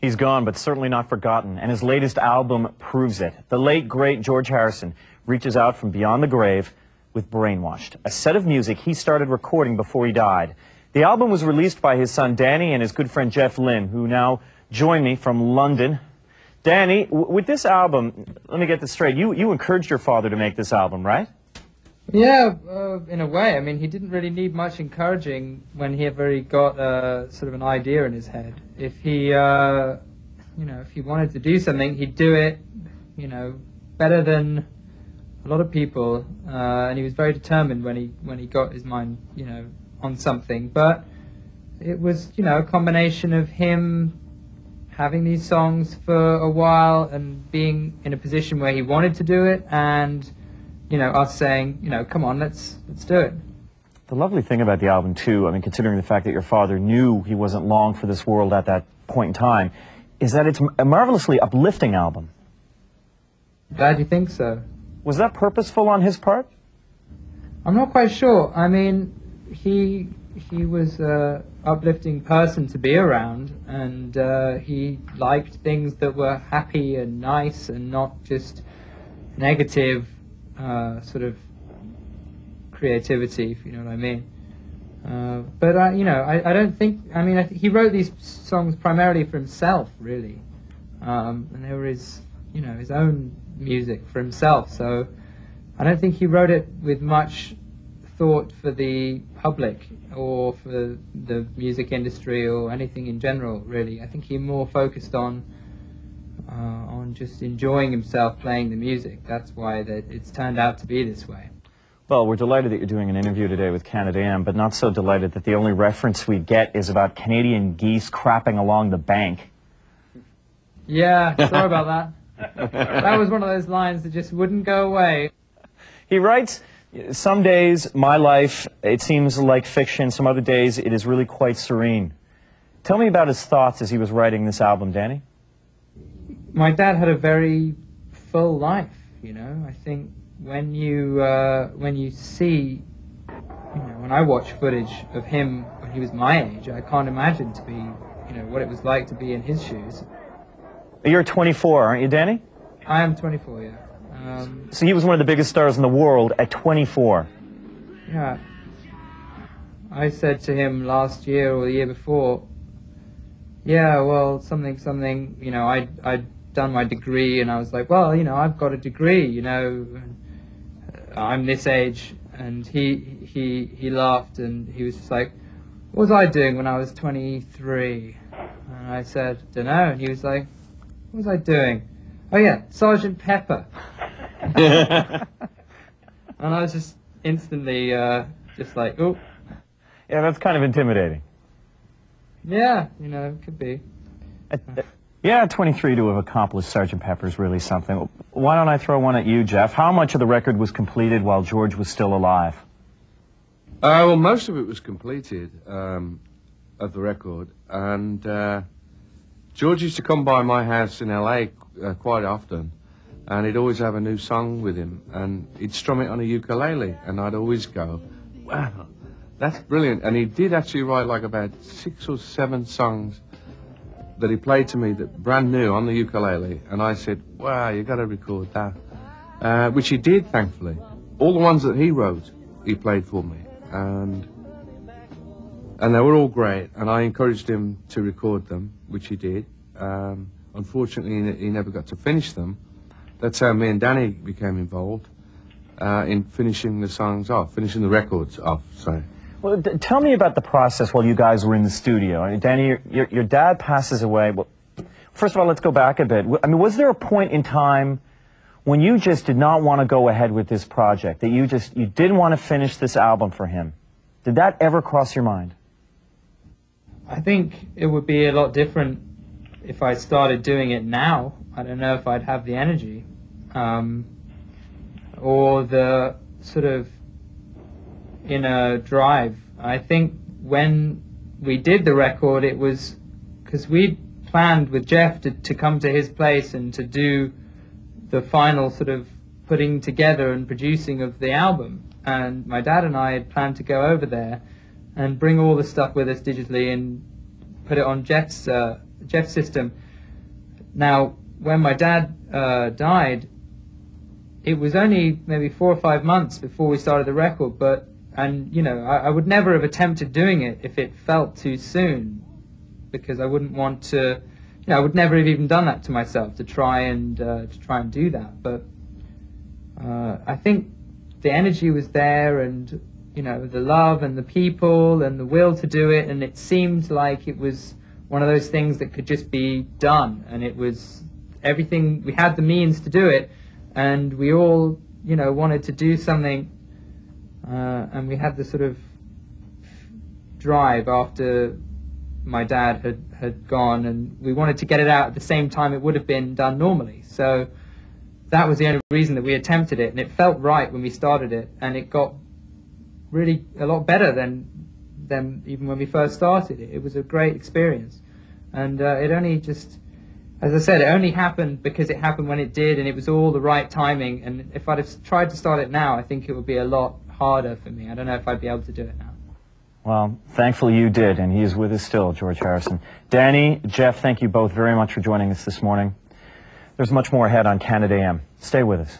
He's gone, but certainly not forgotten, and his latest album proves it. The late, great George Harrison reaches out from beyond the grave with Brainwashed, a set of music he started recording before he died. The album was released by his son Danny and his good friend Jeff Lynne, who now join me from London. Danny, with this album, let me get this straight, you encouraged your father to make this album, right? Yeah, in a way. I mean, he didn't really need much encouraging when he ever got sort of an idea in his head. If he, you know, if he wanted to do something, he'd do it, you know, better than a lot of people. And he was very determined when he got his mind, you know, on something. But it was, you know, a combination of him having these songs for a while and being in a position where he wanted to do it, and you know, us saying, you know, come on, let's do it. The lovely thing about the album, too, I mean, considering the fact that your father knew he wasn't long for this world at that point in time, is that it's a marvelously uplifting album. Glad you think so. Was that purposeful on his part? I'm not quite sure. I mean, he was an uplifting person to be around, and he liked things that were happy and nice and not just negative sort of creativity, if you know what I mean. But you know, I don't think, I mean, he wrote these songs primarily for himself, really, and they were his, you know, his own music for himself. So I don't think he wrote it with much thought for the public or for the music industry or anything in general, really. I think he more focused on just enjoying himself playing the music. That's why it's turned out to be this way. Well, we're delighted that you're doing an interview today with Canada AM, but not so delighted that the only reference we get is about Canadian geese crapping along the bank. Yeah, sorry about that. That was one of those lines that just wouldn't go away. He writes, some days, my life, it seems like fiction. Some other days, it is really quite serene. Tell me about his thoughts as he was writing this album, Danny. My dad had a very full life, you know. I think when you see, you know, when I watch footage of him when he was my age, I can't imagine to be, you know, what it was like to be in his shoes. You're 24, aren't you, Danny? I am 24, yeah. So he was one of the biggest stars in the world at 24. Yeah. I said to him last year or the year before, yeah, well, something, you know, I'd done my degree, and I was like, well, you know, I've got a degree, you know, I'm this age. And he laughed, and he was just like, what was I doing when I was 23? And I said, dunno. And he was like, what was I doing? Oh yeah, Sergeant Pepper. And I was just instantly just like, oh. Yeah, that's kind of intimidating. Yeah, you know, it could be. Yeah, 23 to have accomplished Sgt. Pepper is really something. Why don't I throw one at you, Jeff? How much of the record was completed while George was still alive? Well, most of it was completed, of the record. And George used to come by my house in LA quite often. And he'd always have a new song with him. And he'd strum it on a ukulele. And I'd always go, wow, that's brilliant. And he did actually write like about 6 or 7 songs that he played to me that brand new on the ukulele, and I said, wow, you got to record that, which he did, thankfully. All the ones that he wrote, he played for me, and they were all great, and I encouraged him to record them, which he did. Unfortunately, he never got to finish them. That's how me and Danny became involved in finishing the songs off, finishing the records off, sorry. Well, tell me about the process while you guys were in the studio. I mean, Danny, your dad passes away. Well, first of all, let's go back a bit. I mean, was there a point in time when you just did not want to go ahead with this project, that you didn't want to finish this album for him? Did that ever cross your mind? I think it would be a lot different if I started doing it now. I don't know if I'd have the energy or the sort of inner drive. I think when we did the record, it was because we planned with Jeff to come to his place and to do the final sort of putting together and producing of the album. And my dad and I had planned to go over there and bring all the stuff with us digitally and put it on Jeff's system. Now, when my dad died, it was only maybe 4 or 5 months before we started the record, and you know, I would never have attempted doing it if it felt too soon, because I wouldn't want to, you know, I would never have even done that to myself, to try and do that. But I think the energy was there, and you know, the love and the people and the will to do it, and it seemed like it was one of those things that could just be done, and it was everything, we had the means to do it, and we all, you know, wanted to do something, and we had the sort of drive after my dad had gone, and we wanted to get it out at the same time it would have been done normally. So that was the only reason that we attempted it, and it felt right when we started it, and it got really a lot better than even when we first started it. It was a great experience, and it only just, as I said, it only happened because it happened when it did, and it was all the right timing. And if I'd have tried to start it now, I think it would be a lot harder for me. I don't know if I'd be able to do it now. Well, thankfully you did, and he is with us still, George Harrison. Dhani, Jeff, thank you both very much for joining us this morning. There's much more ahead on Canada AM. Stay with us.